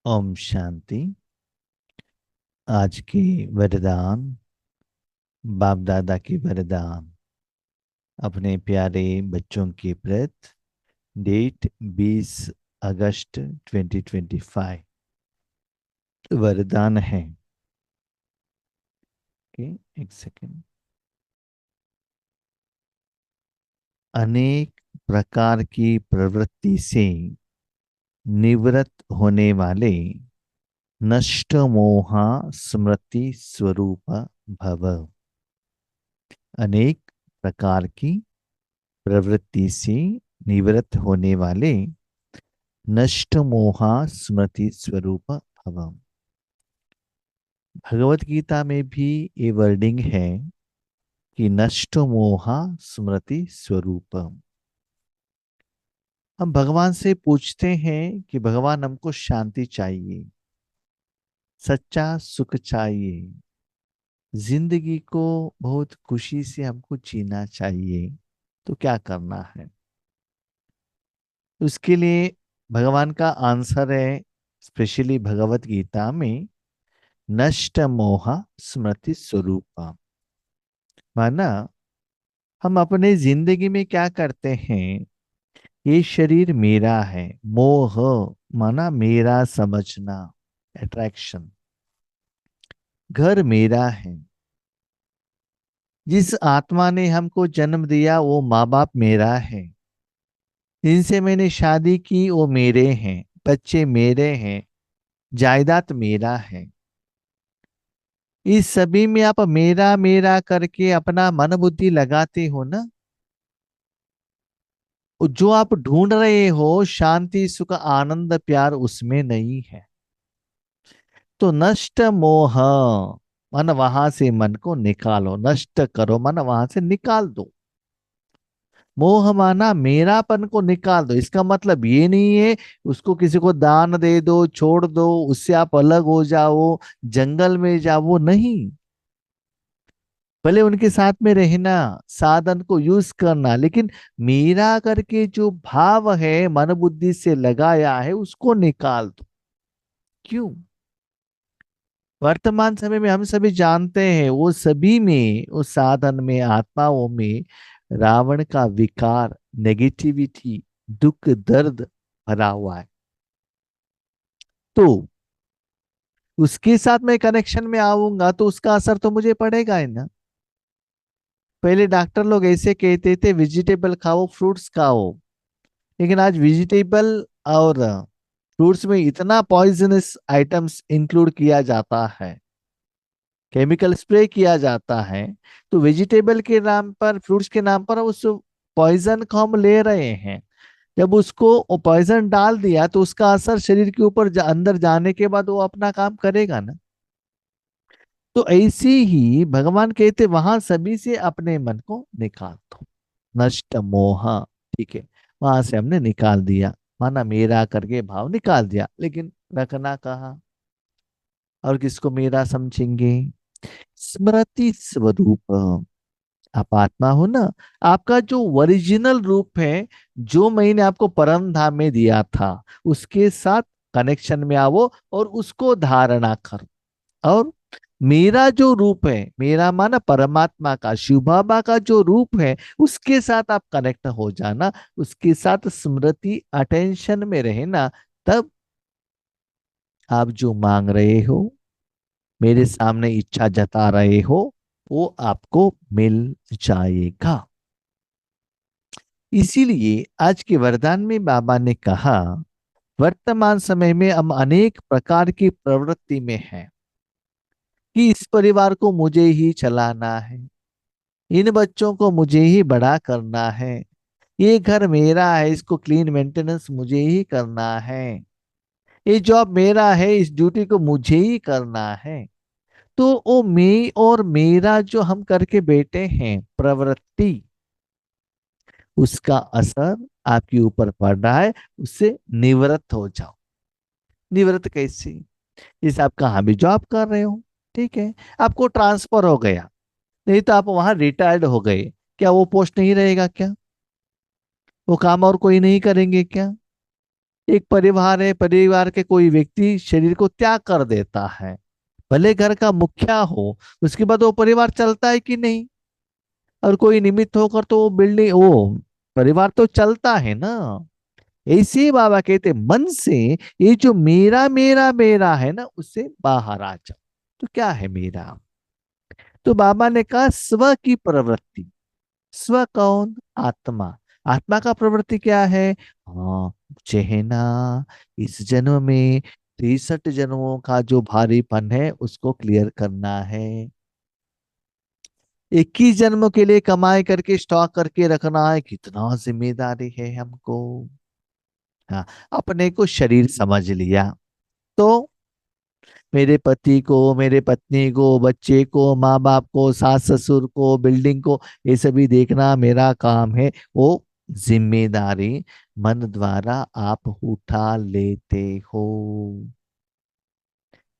ओम शांति। आज के वरदान, बाप दादा के वरदान अपने प्यारे बच्चों के प्रति। डेट 20 अगस्त 2025। वरदान है। ओके, एक सेकेंड। अनेक प्रकार की प्रवृत्ति से निवृत्त होने वाले नष्ट मोहा स्मृति स्वरूप भव। अनेक प्रकार की प्रवृत्ति से निवृत्त होने वाले नष्ट मोहा स्मृति स्वरूप भव। भगवत गीता में भी ये वर्डिंग है कि नष्ट मोहा स्मृति स्वरूप। हम भगवान से पूछते हैं कि भगवान हमको शांति चाहिए, सच्चा सुख चाहिए, जिंदगी को बहुत खुशी से हमको जीना चाहिए, तो क्या करना है? उसके लिए भगवान का आंसर है, स्पेशली भगवत गीता में, नष्ट मोह स्मृति स्वरूप। माना हम अपने जिंदगी में क्या करते हैं? ये शरीर मेरा है, मोह माना मेरा समझना, अट्रैक्शन। घर मेरा है, जिस आत्मा ने हमको जन्म दिया वो माँ बाप मेरा है, जिनसे मैंने शादी की वो मेरे हैं, बच्चे मेरे हैं, जायदाद मेरा है। इस सभी में आप मेरा मेरा करके अपना मन बुद्धि लगाते हो ना। जो आप ढूंढ रहे हो शांति सुख आनंद प्यार, उसमें नहीं है। तो नष्ट मोह मन वहां से मन को निकालो, नष्ट करो मन वहां से निकाल दो। मोह माना मेरापन को निकाल दो। इसका मतलब ये नहीं है उसको किसी को दान दे दो, छोड़ दो, उससे आप अलग हो जाओ, जंगल में जाओ, नहीं। भले उनके साथ में रहना, साधन को यूज करना, लेकिन मेरा करके जो भाव है मन बुद्धि से लगाया है उसको निकाल दो। क्यों? वर्तमान समय में हम सभी जानते हैं वो सभी में, उस साधन में, आत्माओं में रावण का विकार, नेगेटिविटी, दुख दर्द भरा हुआ है। तो उसके साथ मैं कनेक्शन में आऊंगा तो उसका असर तो मुझे पड़ेगा ही ना। पहले डॉक्टर लोग ऐसे कहते थे वेजिटेबल खाओ, फ्रूट्स खाओ, लेकिन आज वेजिटेबल और फ्रूट्स में इतना पॉइजनस आइटम्स इंक्लूड किया जाता है, केमिकल स्प्रे किया जाता है। तो वेजिटेबल के नाम पर, फ्रूट्स के नाम पर उस पॉइजन को हम ले रहे हैं। जब उसको पॉइजन डाल दिया तो उसका असर शरीर के ऊपर अंदर जाने के बाद वो अपना काम करेगा ना। तो ऐसे ही भगवान कहते वहां सभी से अपने मन को निकाल दो। नष्ट मोह, ठीक है, वहां से हमने निकाल दिया, माना मेरा करके भाव निकाल दिया, लेकिन रखना कहाँ? और किसको मेरा समझेंगे? स्मृति स्वरूप। आप आत्मा हो ना। आपका जो ओरिजिनल रूप है, जो मैंने आपको परम धाम में दिया था, उसके साथ कनेक्शन में आओ और उसको धारणा करो। और मेरा जो रूप है, मेरा माना परमात्मा का, शिव बाबा का जो रूप है, उसके साथ आप कनेक्ट हो जाना, उसके साथ स्मृति अटेंशन में रहना। तब आप जो मांग रहे हो, मेरे सामने इच्छा जता रहे हो, वो आपको मिल जाएगा। इसीलिए आज के वरदान में बाबा ने कहा, वर्तमान समय में हम अनेक प्रकार की प्रवृत्ति में हैं कि इस परिवार को मुझे ही चलाना है, इन बच्चों को मुझे ही बड़ा करना है, ये घर मेरा है, इसको क्लीन मेंटेनेंस मुझे ही करना है, ये जॉब मेरा है, इस ड्यूटी को मुझे ही करना है। तो वो मैं और मेरा जो हम करके बैठे हैं प्रवृत्ति, उसका असर आपके ऊपर पड़ रहा है। उससे निवृत्त हो जाओ। निवृत्त कैसे? जैसे आप कहाँ भी जॉब कर रहे हो, ठीक है, आपको ट्रांसफर हो गया, नहीं तो आप वहां रिटायर्ड हो गए, क्या वो पोस्ट नहीं रहेगा क्या? वो काम और कोई नहीं करेंगे क्या? एक परिवार है, परिवार के कोई व्यक्ति शरीर को त्याग कर देता है, भले घर का मुखिया हो, उसके बाद वो परिवार चलता है कि नहीं? और कोई निमित्त होकर तो वो बिल्डिंग, वो परिवार तो चलता है ना। ऐसे ही बाबा कहते मन से ये जो मेरा मेरा मेरा है ना, उससे बाहर आ जाओ। तो क्या है मेरा? तो बाबा ने कहा स्व की प्रवृत्ति। स्व कौन? आत्मा। आत्मा का प्रवृत्ति क्या है? हाँ, मुझे है ना इस जन्म में 63 जन्मों का जो भारीपन है उसको क्लियर करना है। 21 जन्मों के लिए कमाई करके स्टॉक करके रखना है, कितना जिम्मेदारी है हमको। हाँ, अपने को शरीर समझ लिया तो मेरे पति को, मेरे पत्नी को, बच्चे को, माँ बाप को, सास ससुर को, बिल्डिंग को, ये सभी देखना मेरा काम है। वो जिम्मेदारी मन द्वारा आप उठा लेते हो।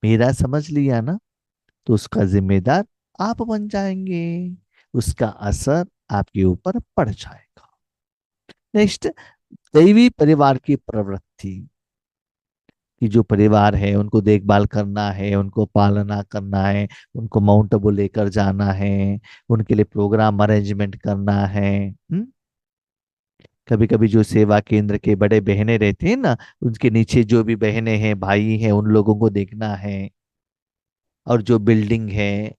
मेरा समझ लिया ना, तो उसका जिम्मेदार आप बन जाएंगे, उसका असर आपके ऊपर पड़ जाएगा। नेक्स्ट, दैवी परिवार की प्रवृत्ति। कि जो परिवार है उनको देखभाल करना है, उनको पालना करना है, उनको माउंट आबू लेकर जाना है, उनके लिए प्रोग्राम अरेंजमेंट करना है। कभी कभी जो सेवा केंद्र के बड़े बहने रहते हैं ना, उनके नीचे जो भी बहनें हैं, भाई हैं, उन लोगों को देखना है। और जो बिल्डिंग है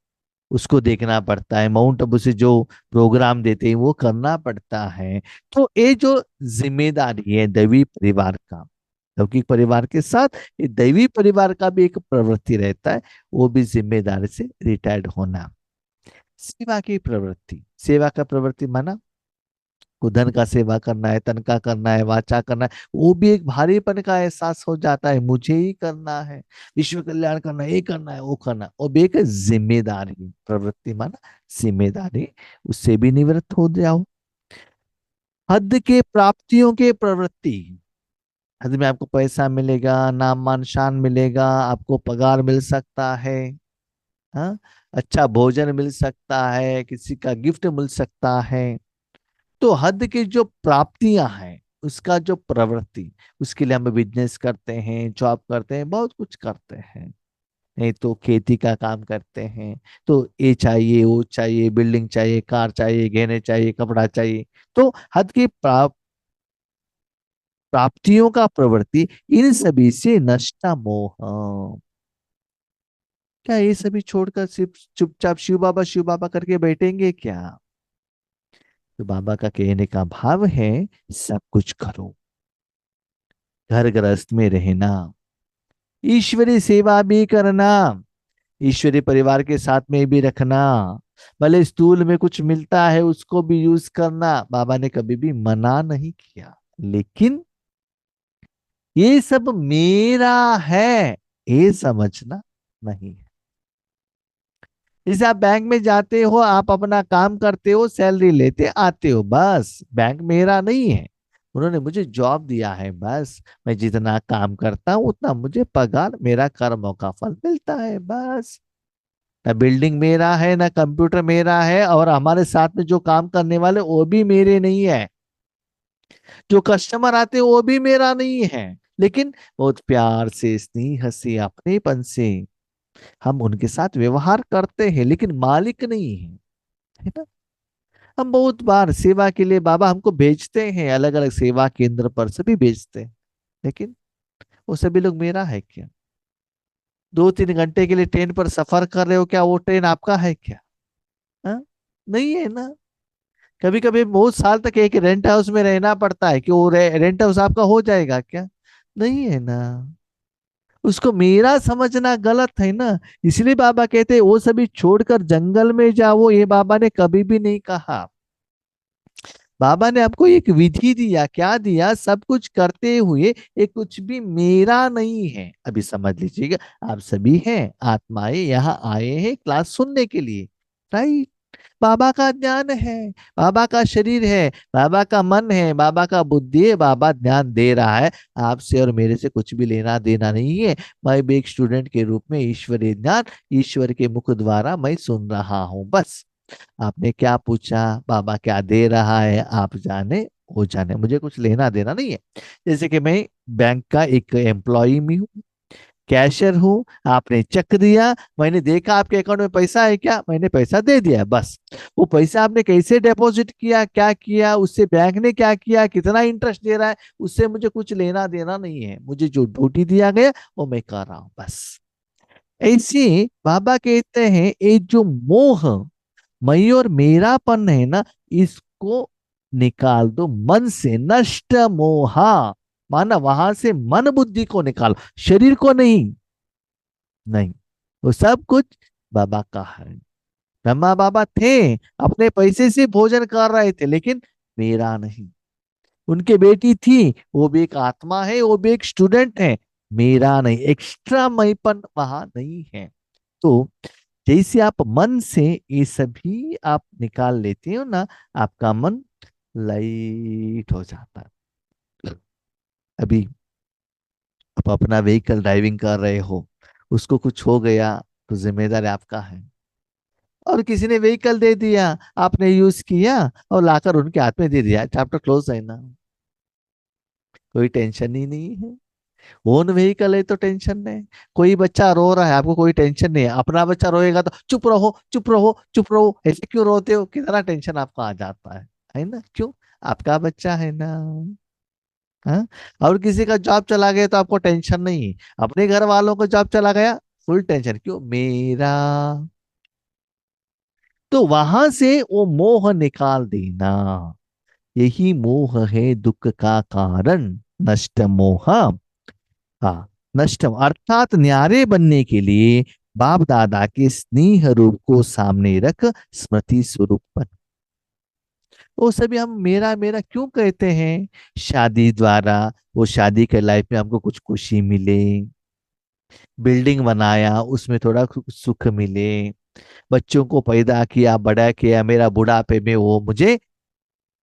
उसको देखना पड़ता है, माउंट आबू से जो प्रोग्राम देते हैं वो करना पड़ता है। तो ये जो जिम्मेदारी है दैवी परिवार का, लौकिक परिवार के साथ ये दैवी परिवार का भी एक प्रवृत्ति रहता है, वो भी जिम्मेदारी से रिटायर्ड होना। सेवा की प्रवृत्ति, सेवा का प्रवृत्ति माना को धन का सेवा करना है, तन का करना है, वाचा करना है, वो भी एक भारीपन का एहसास हो जाता है, मुझे ही करना है, विश्व कल्याण करना है, ये करना है, वो करना है। वो भी एक जिम्मेदारी, प्रवृत्ति माना जिम्मेदारी, उससे भी निवृत्त हो जाओ। हद के प्राप्तियों के प्रवृत्ति। हद में आपको पैसा मिलेगा, नाम मान शान मिलेगा, आपको पगार मिल सकता है, हाँ, अच्छा भोजन मिल सकता है, किसी का गिफ्ट मिल सकता है। तो हद की जो प्राप्तियां हैं उसका जो प्रवृत्ति, उसके लिए हम बिजनेस करते हैं, जॉब करते हैं, बहुत कुछ करते हैं। नहीं तो खेती का काम करते हैं, तो ये चाहिए, वो चाहिए, बिल्डिंग चाहिए, कार चाहिए, गहने चाहिए, कपड़ा चाहिए। तो हद की प्राप्तियों का प्रवृत्ति, इन सभी से नष्टा मोह। क्या ये सभी छोड़कर सिर्फ चुपचाप शिव बाबा करके बैठेंगे क्या? तो बाबा का कहने का भाव है सब कुछ करो, घर गृहस्थ में रहना, ईश्वरी सेवा भी करना, ईश्वरी परिवार के साथ में भी रखना, भले स्थूल में कुछ मिलता है उसको भी यूज करना, बाबा ने कभी भी मना नहीं किया। लेकिन ये सब मेरा है, ये समझना नहीं है। जैसे आप बैंक में जाते हो, आप अपना काम करते हो, सैलरी लेते आते हो, बस बैंक मेरा नहीं है, उन्होंने मुझे जॉब दिया है, बस मैं जितना काम करता हूँ उतना मुझे पगार, मेरा कर्मों का फल मिलता है, बस। ना बिल्डिंग मेरा है, ना कंप्यूटर मेरा है, और हमारे साथ में जो काम करने वाले वो भी मेरे नहीं है, जो कस्टमर आते हैं वो भी मेरा नहीं है। लेकिन बहुत प्यार से, स्नेह से, अपनेपन से हम उनके साथ व्यवहार करते हैं, लेकिन मालिक नहीं है, है ना। हम बहुत बार सेवा के लिए बाबा हमको भेजते हैं, अलग अलग सेवा केंद्र पर सभी भेजते हैं, लेकिन वो सभी लोग मेरा है क्या? 2-3 घंटे के लिए ट्रेन पर सफर कर रहे हो, क्या वो ट्रेन आपका है क्या? हाँ? नहीं है ना। कभी कभी बहुत साल तक एक रेंट हाउस में रहना पड़ता है, कि वो रेंट हाउस आपका हो जाएगा क्या? नहीं है ना। उसको मेरा समझना गलत है ना। इसलिए बाबा कहते हैं वो सभी छोड़कर जंगल में जाओ, ये बाबा ने कभी भी नहीं कहा। बाबा ने आपको एक विधि दिया, क्या दिया? सब कुछ करते हुए ये कुछ भी मेरा नहीं है। अभी समझ लीजिएगा, आप सभी हैं आत्माएं, यहाँ आए हैं क्लास सुनने के लिए, राइट। बाबा का ज्ञान है, बाबा का शरीर है, बाबा का मन है, बाबा का बुद्धि है, बाबा ज्ञान दे रहा है। आपसे और मेरे से कुछ भी लेना देना नहीं है। मैं भी एक स्टूडेंट के रूप में ईश्वरीय ज्ञान ईश्वर के मुख द्वारा मैं सुन रहा हूं, बस। आपने क्या पूछा, बाबा क्या दे रहा है, आप जाने, हो जाने, मुझे कुछ लेना देना नहीं है। जैसे कि मैं बैंक का एक एम्प्लॉय भी हूँ, कैशियर हूँ, आपने चेक दिया, मैंने देखा आपके अकाउंट में पैसा है क्या, मैंने पैसा दे दिया, बस। वो पैसा आपने कैसे डिपॉजिट किया, क्या किया, उससे बैंक ने क्या किया, कितना इंटरेस्ट दे रहा है, उससे मुझे कुछ लेना देना नहीं है। मुझे जो ड्यूटी दिया गया वो मैं कर रहा हूँ, बस। ऐसे बाबा कहते हैं ये जो मोह, मैं और मेरापन है ना, इसको निकाल दो मन से, नष्ट मोहा। माना वहां से मन बुद्धि को निकालो, शरीर को नहीं। नहीं, वो सब कुछ बाबा का है। ब्रह्मा बाबा थे, अपने पैसे से भोजन कर रहे थे, लेकिन मेरा नहीं। उनके बेटी थी, वो भी एक आत्मा है, वो भी एक स्टूडेंट है, मेरा नहीं। एक्स्ट्रा मईपन वहां नहीं है। तो जैसे आप मन से ये सभी आप निकाल लेते हो ना, आपका मन लाइट हो जाता है। अभी आप अपना व्हीकल ड्राइविंग कर रहे हो, उसको कुछ हो गया तो जिम्मेदार आपका है। और किसी ने व्हीकल दे दिया, आपने यूज किया और लाकर उनके हाथ में दे दिया, चैप्टर क्लोज है ना, कोई टेंशन ही नहीं है। ओन व्हीकल है तो टेंशन नहीं। कोई बच्चा रो रहा है, आपको कोई टेंशन नहीं है। अपना बच्चा रोएगा तो चुप रहो चुप रहो चुप रहो, ऐसे क्यों रोते हो, कितना टेंशन आपको आ जाता है ना, क्यों, आपका बच्चा है ना। हाँ। और किसी का जॉब चला गया तो आपको टेंशन नहीं, अपने घर वालों का जॉब चला गया फुल टेंशन, क्यों, मेरा। तो वहां से वो मोह निकाल देना, यही मोह है दुख का कारण, नष्ट मोह। हाँ, नष्टम अर्थात न्यारे बनने के लिए बाप दादा के स्नेह रूप को सामने रख स्मृति स्वरूप बन। वो सभी हम मेरा मेरा क्यों कहते हैं, शादी द्वारा, वो शादी के लाइफ में हमको कुछ खुशी मिले, बिल्डिंग बनाया उसमें थोड़ा सुख मिले, बच्चों को पैदा किया बड़ा किया, मेरा बुढ़ापे में वो मुझे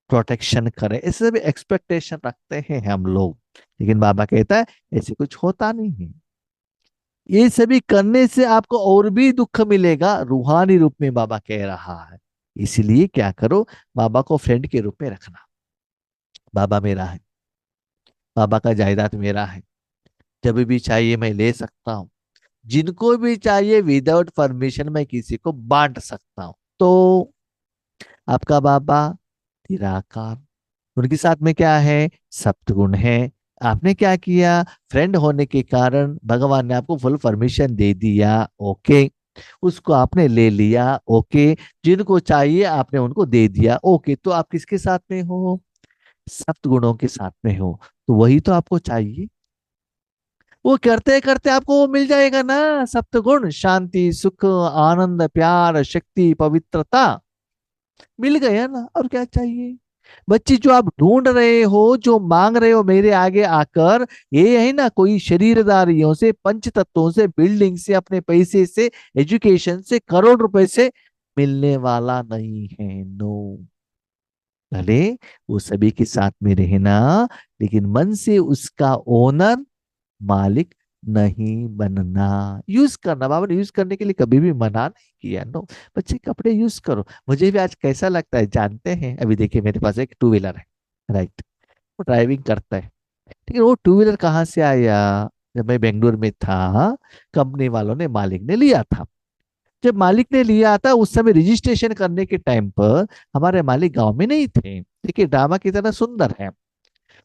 प्रोटेक्शन करे, ऐसे भी एक्सपेक्टेशन रखते हैं हम लोग। लेकिन बाबा कहता है ऐसे कुछ होता नहीं है। ये सभी करने से आपको और भी दुख मिलेगा, रूहानी रूप में बाबा कह रहा है। इसलिए क्या करो, बाबा को फ्रेंड के रूप में रखना। बाबा मेरा है, बाबा का जायदाद मेरा है, जब भी चाहिए मैं ले सकता हूँ, जिनको भी चाहिए विदाउट परमिशन मैं किसी को बांट सकता हूँ। तो आपका बाबा निराकार, उनके साथ में क्या है, सप्तगुण है। आपने क्या किया, फ्रेंड होने के कारण भगवान ने आपको फुल परमिशन दे दिया, ओके, उसको आपने ले लिया, ओके, जिनको चाहिए आपने उनको दे दिया, ओके। तो आप किसके साथ में हो, सप्तगुणों के साथ में हो, तो वही तो आपको चाहिए। वो करते करते आपको वो मिल जाएगा ना, सप्तगुण, शांति सुख आनंद प्यार शक्ति पवित्रता, मिल गया ना, और क्या चाहिए। बच्ची जो आप ढूंढ रहे हो, जो मांग रहे हो मेरे आगे आकर, ये है ना, कोई शरीरदारियों से, पंच तत्वों से, बिल्डिंग से, अपने पैसे से, एजुकेशन से, करोड़ रुपए से मिलने वाला नहीं है, नो। भले वो सभी के साथ में रहना, लेकिन मन से उसका ओनर, मालिक नहीं बनना। यूज करना, बाबा ने यूज करने के लिए कभी भी मना नहीं किया, नो। बच्चे कपड़े यूज करो, मुझे भी आज कैसा लगता है जानते हैं, अभी देखिए मेरे पास एक टू व्हीलर है, राइट, वो ड्राइविंग करता है, लेकिन वो टू व्हीलर कहाँ से आया, जब मैं बेंगलुरु में था, कंपनी वालों ने, मालिक ने लिया था। जब मालिक ने लिया था उस समय रजिस्ट्रेशन करने के टाइम पर हमारे मालिक गांव में नहीं थे। देखिए ड्रामा कितना सुंदर है।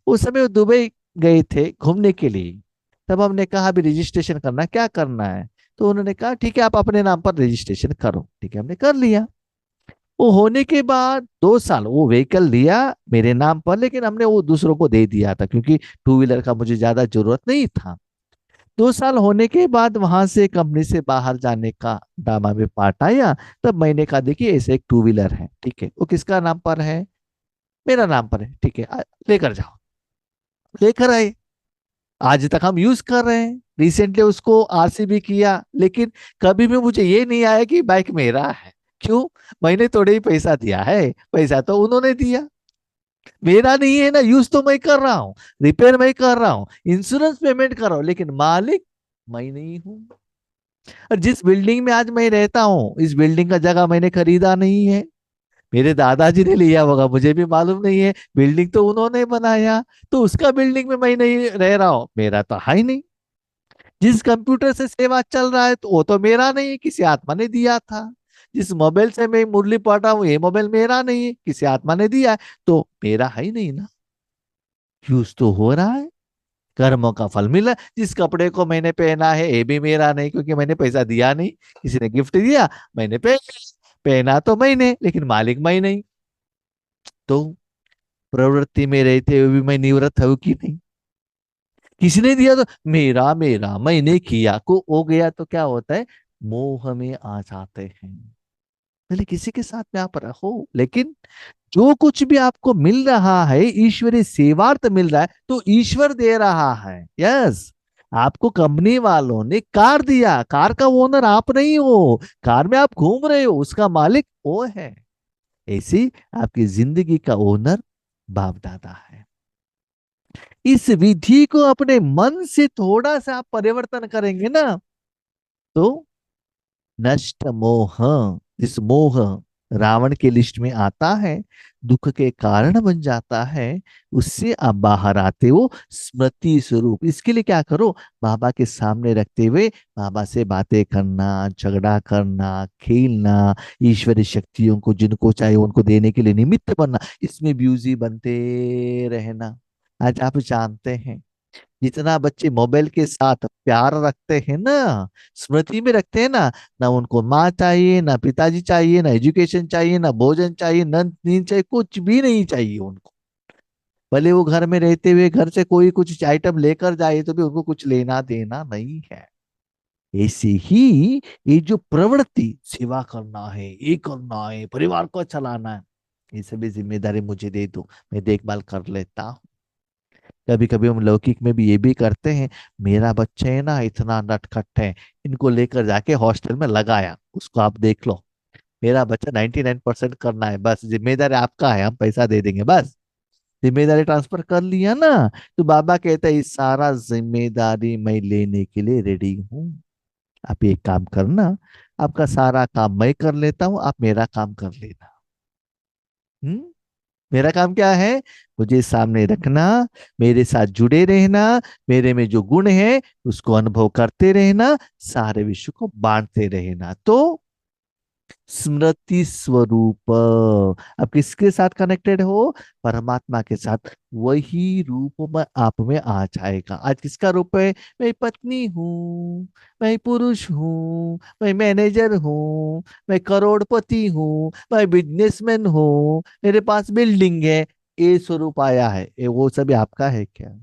उस समय वो दुबई गए थे घूमने के लिए। तब हमने कहा अभी रजिस्ट्रेशन करना, क्या करना है, तो उन्होंने कहा ठीक है आप अपने नाम पर रजिस्ट्रेशन करो, ठीक है, हमने कर लिया। वो होने के बाद 2 साल वो व्हीकल लिया मेरे नाम पर, लेकिन हमने वो दूसरों को दे दिया था, क्योंकि टू व्हीलर का मुझे ज्यादा जरूरत नहीं था। 2 साल होने के बाद वहां से कंपनी से बाहर जाने का ड्रामा में पार्ट आया। तब मैंने कहा देखिए ऐसे एक टू व्हीलर है, ठीक है, वो किसका नाम पर है, मेरा नाम पर है, ठीक है, लेकर जाओ। लेकर आए, आज तक हम यूज कर रहे हैं, रिसेंटली उसको आरसीबी किया, लेकिन कभी भी मुझे ये नहीं आया कि बाइक मेरा है। क्यों, मैंने थोड़े ही पैसा दिया है, पैसा तो उन्होंने दिया, मेरा नहीं है ना, यूज तो मैं कर रहा हूँ, रिपेयर मैं कर रहा हूँ, इंश्योरेंस पेमेंट कर रहा हूँ, लेकिन मालिक मैं नहीं हूँ। और जिस बिल्डिंग में आज मैं रहता हूँ, इस बिल्डिंग का जगह मैंने खरीदा नहीं है, मेरे दादाजी ने लिया होगा, मुझे भी मालूम नहीं है, बिल्डिंग तो उन्होंने बनाया, तो उसका बिल्डिंग में मैं नहीं रह रहा हूं, मेरा तो है ही नहीं। जिस कंप्यूटर से सेवा चल रहा है तो वो तो मेरा नहीं है, किसी आत्मा ने दिया था। जिस मोबाइल से मैं मुरली पढ़ रहा हूँ, ये मोबाइल मेरा नहीं है, किसी आत्मा ने दिया है, तो मेरा है ही नहीं ना। यूज तो हो रहा है, कर्मों का फल मिला। जिस कपड़े को मैंने पहना है ये भी मेरा नहीं, क्योंकि मैंने पैसा दिया नहीं, किसी ने गिफ्ट दिया, मैंने पहना तो मैंने, लेकिन मालिक मैं नहीं। तो प्रवृत्ति में रहते हुए भी मैं निवृत्त हूं कि नहीं? किसी ने दिया तो मेरा मेरा, मैंने किया को हो गया, तो क्या होता है, मोह में आ जाते हैं। पहले किसी के साथ में आप रहो, लेकिन जो कुछ भी आपको मिल रहा है ईश्वरीय सेवार्थ मिल रहा है, तो ईश्वर दे रहा है। यस, आपको कंपनी वालों ने कार दिया, कार का ओनर आप नहीं हो, कार में आप घूम रहे हो, उसका मालिक वो है। ऐसी आपकी जिंदगी का ओनर बाप दादा है। इस विधि को अपने मन से थोड़ा सा आप परिवर्तन करेंगे ना, तो नष्ट मोह, जिस मोह रावण के लिस्ट में आता है, दुख के कारण बन जाता है, उससे आप बाहर आते हो स्मृति स्वरूप। इसके लिए क्या करो, बाबा के सामने रखते हुए बाबा से बातें करना, झगड़ा करना, खेलना, ईश्वरी शक्तियों को जिनको चाहिए उनको देने के लिए निमित्त बनना, इसमें ब्यूजी बनते रहना। आज आप जानते हैं, जितना बच्चे मोबाइल के साथ प्यार रखते हैं ना, स्मृति में रखते हैं ना, ना उनको माँ चाहिए, ना पिताजी चाहिए, ना एजुकेशन चाहिए, ना भोजन चाहिए, ना नींद चाहिए, कुछ भी नहीं चाहिए उनको। भले वो घर में रहते हुए घर से कोई कुछ आइटम लेकर जाए तो भी उनको कुछ लेना देना नहीं है। ऐसे ही ये जो प्रवृत्ति, सेवा करना है, ये करना है, परिवार को चलाना है, ये सभी जिम्मेदारी मुझे दे दो, मैं देखभाल कर लेता हूँ। कभी कभी हम लौकिक में भी ये भी करते हैं, मेरा बच्चा है ना इतना नटखट है, इनको लेकर जाके हॉस्टल में लगाया, उसको आप देख लो। मेरा बच्चा 99% करना है, बस जिम्मेदारी आपका है, हम पैसा दे देंगे बस। जिम्मेदारी ट्रांसफर कर लिया ना, तो बाबा कहता है इस सारा जिम्मेदारी मैं लेने के लिए रेडी हूँ। आप एक काम करना, आपका सारा काम मैं कर लेता हूँ, आप मेरा काम कर लेना। हम्म। मेरा काम क्या है, मुझे सामने रखना, मेरे साथ जुड़े रहना, मेरे में जो गुण है उसको अनुभव करते रहना, सारे विश्व को बांटते रहना। तो स्मृति स्वरूप, अब किसके साथ कनेक्टेड हो, परमात्मा के साथ, वही रूप में आप में आ जाएगा। आज किसका रूप है, मैं पत्नी हूँ, मैं पुरुष हूँ, मैं मैनेजर हूँ, मैं करोड़पति हूँ, मैं बिजनेसमैन हूँ, मेरे पास बिल्डिंग है, ये स्वरूप आया है, ये वो सभी आपका है क्या?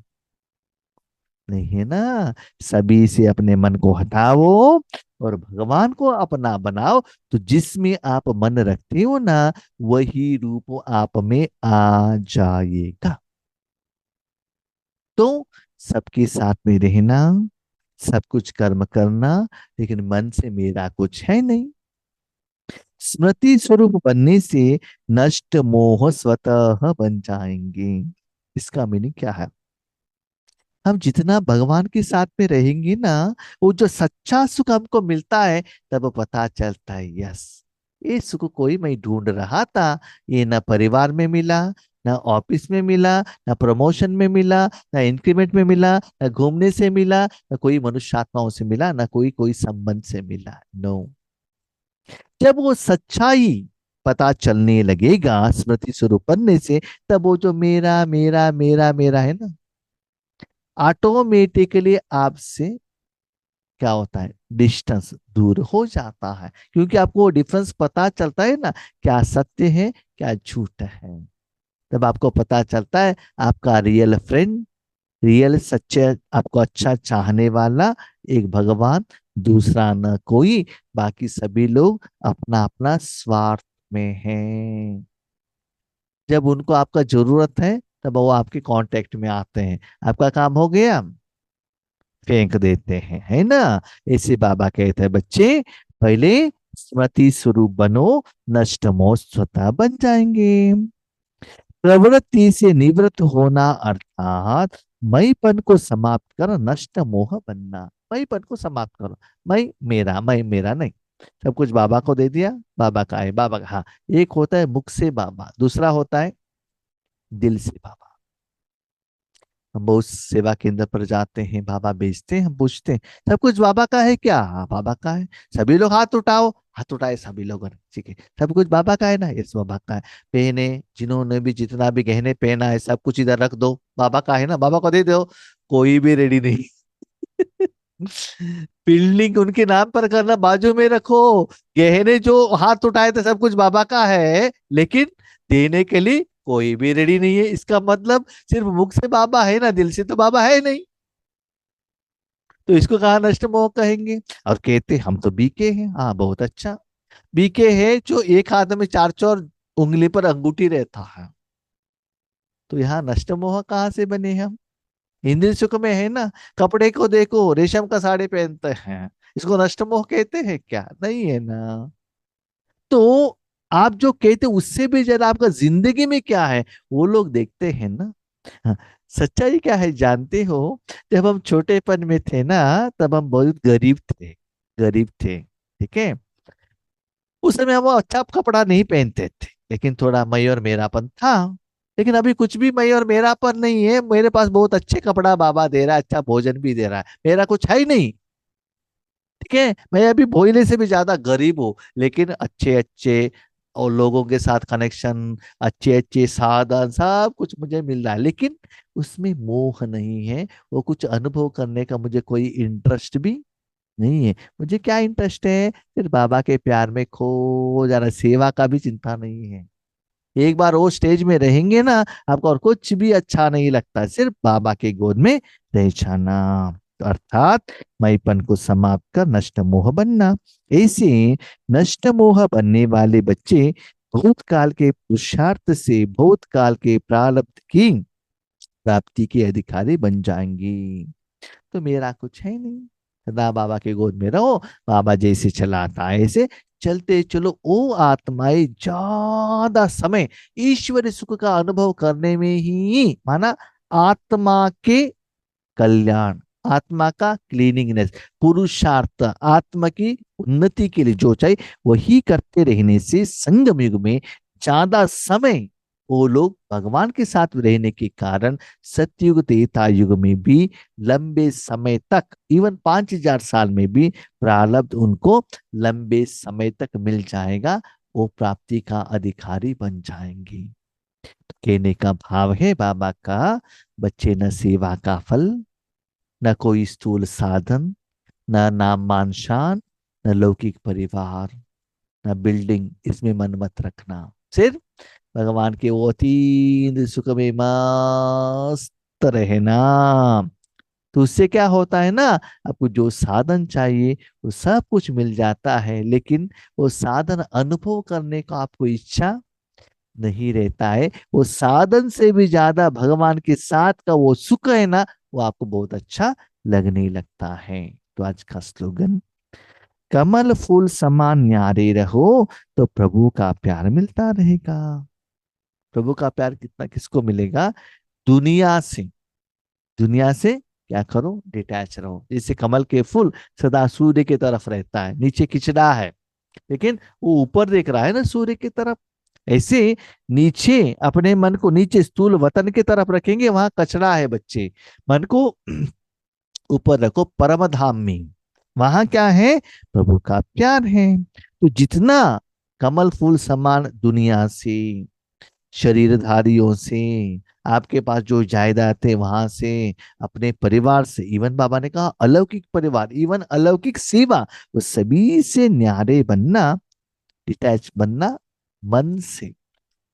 नहीं है ना। सभी से अपने मन को हटाओ और भगवान को अपना बनाओ, तो जिसमें आप मन रखते हो ना, वही रूप आप में आ जाएगा। तो सबके साथ में रहना, सब कुछ कर्म करना, लेकिन मन से मेरा कुछ है नहीं। स्मृति स्वरूप बनने से नष्ट मोह स्वतः बन जाएंगे। इसका मीनिंग क्या है, हम जितना भगवान के साथ में रहेंगे ना, वो जो सच्चा सुख हमको मिलता है, तब पता चलता है यस, ये सुख कोई मैं ढूंढ रहा था, ये ना परिवार में मिला, ना ऑफिस में मिला, ना प्रमोशन में मिला, ना इंक्रीमेंट में मिला, ना घूमने से मिला, ना कोई मनुष्य आत्माओं से मिला, ना कोई कोई संबंध से मिला। नो। जब वो सच्चाई पता चलने लगेगा स्मृति स्वरूप बनने से, तब वो जो मेरा मेरा मेरा मेरा है ना, ऑटोमेटिकली आपसे क्या होता है, डिस्टेंस दूर हो जाता है, क्योंकि आपको वो डिफरेंस पता चलता है ना, क्या सत्य है क्या झूठ है। तब आपको पता चलता है आपका रियल फ्रेंड, रियल सच्चे, आपको अच्छा चाहने वाला एक भगवान, दूसरा न कोई, बाकी सभी लोग अपना अपना स्वार्थ में हैं। जब उनको आपका जरूरत है, तब वो आपके कांटेक्ट में आते हैं, आपका काम हो गया, फेंक देते हैं, है ना। ऐसे बाबा कहते हैं बच्चे, पहले स्मृति स्वरूप बनो, नष्ट मोह स्वतः बन जाएंगे। प्रवृत्ति से निवृत्त होना अर्थात मैंपन को समाप्त कर नष्ट मोह बनना। मैंपन को समाप्त करो, मैं मेरा नहीं। सब कुछ बाबा को दे दिया, बाबा का है, बाबा का। हाँ, एक होता है मुख से बाबा, दूसरा होता है दिल से बाबा। हम बहुत सेवा केंद्र पर जाते हैं, बाबा बेचते हैं, हम पूछते हैं सब कुछ बाबा का है क्या? हाँ बाबा का है। सभी लोग हाथ उठाओ, हाथ उठाए सभी लोगों ने, ठीक है, सब कुछ बाबा का है ना? यस बाबा का है। पहने, जिन्होंने भी जितना भी गहने पहना है सब कुछ इधर रख दो, बाबा का है ना, बाबा को दे दो। कोई भी रेडी नहीं। बिल्डिंग उनके नाम पर करना, बाजू में रखो। गहने जो हाथ उठाए थे सब कुछ बाबा का है, लेकिन देने के लिए कोई भी रेडी नहीं है। इसका मतलब सिर्फ मुख से बाबा है ना, दिल से तो बाबा है नहीं। तो इसको कहाँ नष्ट मोह कहेंगे? और कहते हम तो बीके हैं। हाँ बहुत अच्छा। बीके है जो एक हाथ में चार चार उंगली पर अंगूठी रहता है। तो यहाँ नष्ट मोह कहाँ से बने हम? इंद्रिय सुख में है ना। कपड़े को देखो, रेशम का साड़ी पहनते हैं, इसको नष्ट मोह कहते हैं क्या? नहीं है ना। तो आप जो कहते उससे भी ज्यादा आपका जिंदगी में क्या है, वो लोग देखते हैं ना। हाँ, सच्चाई क्या है जानते हो? जब हम छोटेपन में थे ना, तब हम बहुत गरीब थे, गरीब थे, ठीक है। उस समय हम अच्छा कपड़ा नहीं पहनते थे, लेकिन थोड़ा मैं और मेरापन था। लेकिन अभी कुछ भी मैं और मेरापन नहीं है, मेरे पास बहुत अच्छे कपड़ा बाबा दे रहा है, अच्छा भोजन भी दे रहा है, मेरा कुछ है ही नहीं। ठीक है, मैं अभी भोले से भी ज्यादा गरीब हूँ, लेकिन अच्छे अच्छे और लोगों के साथ कनेक्शन, अच्छे अच्छे साधन, सब कुछ मुझे मिल रहा है, लेकिन उसमें मोह नहीं है। वो कुछ अनुभव करने का मुझे कोई इंटरेस्ट भी नहीं है। मुझे क्या इंटरेस्ट है? सिर्फ बाबा के प्यार में खो जाना, सेवा का भी चिंता नहीं है। एक बार वो स्टेज में रहेंगे ना, आपको और कुछ भी अच्छा नहीं लगता, सिर्फ बाबा के गोद में रह जाना। तो अर्थात मैंपन को समाप्त कर नष्ट मोह बनना। ऐसे नष्ट मोह बनने वाले बच्चे भूतकाल के पुरुषार्थ से भूतकाल के प्रारब्ध की प्राप्ति के अधिकारी बन जाएंगी। तो मेरा कुछ है नहीं, सदा बाबा के गोद में रहो, बाबा जैसे चलाता है ऐसे चलते चलो। ओ आत्माएं ज्यादा समय ईश्वरी सुख का अनुभव करने में ही माना आत्मा के कल्याण, आत्मा का क्लीनिंगनेस, पुरुषार्थ, आत्मा की उन्नति के लिए जो चाहिए वही करते रहने से संगम युग में ज्यादा समय वो लोग भगवान के साथ रहने के कारण सतयुग त्रेता युग में भी लंबे समय तक, इवन 5,000 साल में भी प्रारब्ध उनको लंबे समय तक मिल जाएगा। वो प्राप्ति का अधिकारी बन जाएंगे। कहने का भाव है बाबा का, बच्चे न सेवा का फल, न कोई स्थूल साधन, न नाम मान शान, न लौकिक परिवार, न बिल्डिंग, इसमें मन मत रखना। सिर्फ भगवान के वो अतीन्द्र सुख में मस्त रहना। तो उससे क्या होता है ना, आपको जो साधन चाहिए वो सब कुछ मिल जाता है, लेकिन वो साधन अनुभव करने का आपको इच्छा नहीं रहता है। वो साधन से भी ज्यादा भगवान के साथ का वो सुख है ना, वो आपको बहुत अच्छा लगने लगता है। तो आज का स्लोगन, कमल फूल समान न्यारे रहो तो प्रभु का प्यार मिलता रहेगा। प्रभु का प्यार कितना किसको मिलेगा? दुनिया से, दुनिया से क्या करो, डिटैच रहो। जैसे कमल के फूल सदा सूर्य की तरफ रहता है, नीचे खिंचड़ा है, लेकिन वो ऊपर देख रहा है ना सूर्य की तरफ। ऐसे नीचे अपने मन को, नीचे स्थूल वतन की तरफ रखेंगे, वहां कचरा है बच्चे। मन को ऊपर रखो परम धाम में, वहां क्या है? प्रभु का प्यार है। तो जितना कमल फूल समान दुनिया से, शरीरधारियों से, आपके पास जो जायदाद है वहां से, अपने परिवार से, इवन बाबा ने कहा अलौकिक परिवार, इवन अलौकिक सेवा, वो सभी से न्यारे बनना, डिटैच बनना मन से।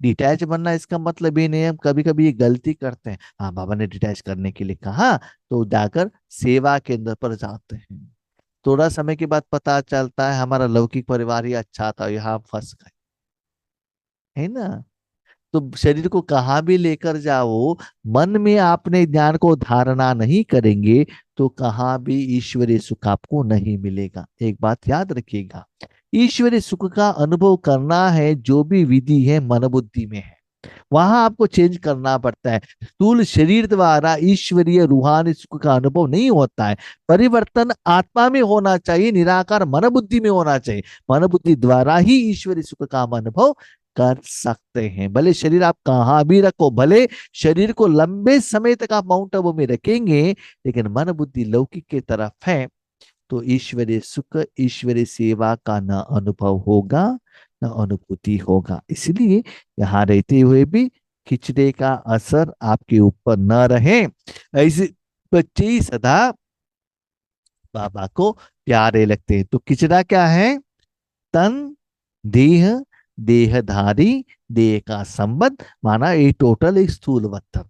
डिटैच बनना इसका मतलब ये नहीं है, हम कभी कभी ये गलती करते हैं, हाँ बाबा ने डिटैच करने के लिए कहा तो जाकर सेवा केंद्र पर जाते हैं। थोड़ा समय के बाद पता चलता है हमारा लौकिक परिवार ही अच्छा था, यहाँ फंस गए, है ना। तो शरीर को कहाँ भी लेकर जाओ, मन में आपने ज्ञान को धारणा नहीं करेंगे तो कहाँ भी ईश्वरीय सुख आपको नहीं मिलेगा। एक बात याद रखिएगा, ईश्वरीय सुख का अनुभव करना है जो भी विधि है मन बुद्धि में है। वहां आपको चेंज करना पड़ता है। स्थूल शरीर द्वारा ईश्वरीय रूहानी सुख का अनुभव नहीं होता है। परिवर्तन आत्मा में होना चाहिए, निराकार मन बुद्धि में होना चाहिए। मन बुद्धि द्वारा ही ईश्वरीय सुख का हम अनुभव कर सकते हैं। भले शरीर आप कहाँ भी रखो, भले शरीर को लंबे समय तक आप माउंट आबू में रखेंगे, लेकिन मन बुद्धि लौकिक के तरफ है, तो ईश्वरीय सुख, ईश्वरीय सेवा का न अनुभव होगा, न अनुभूति होगा। इसलिए यहाँ रहते हुए भी खिचड़े का असर आपके ऊपर न रहे। ऐसे बच्चे ही सदा बाबा को प्यारे लगते हैं। तो खिचड़ा क्या है? तन, देह, देहधारी, देह का संबंध, माना ये टोटल एक स्थूल वत्तर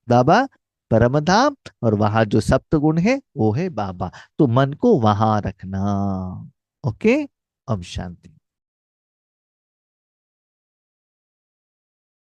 बाबा, परम धाम, और वहां जो सप्त गुण है वो है बाबा। तो मन को वहां रखना। ओके। अब शांति।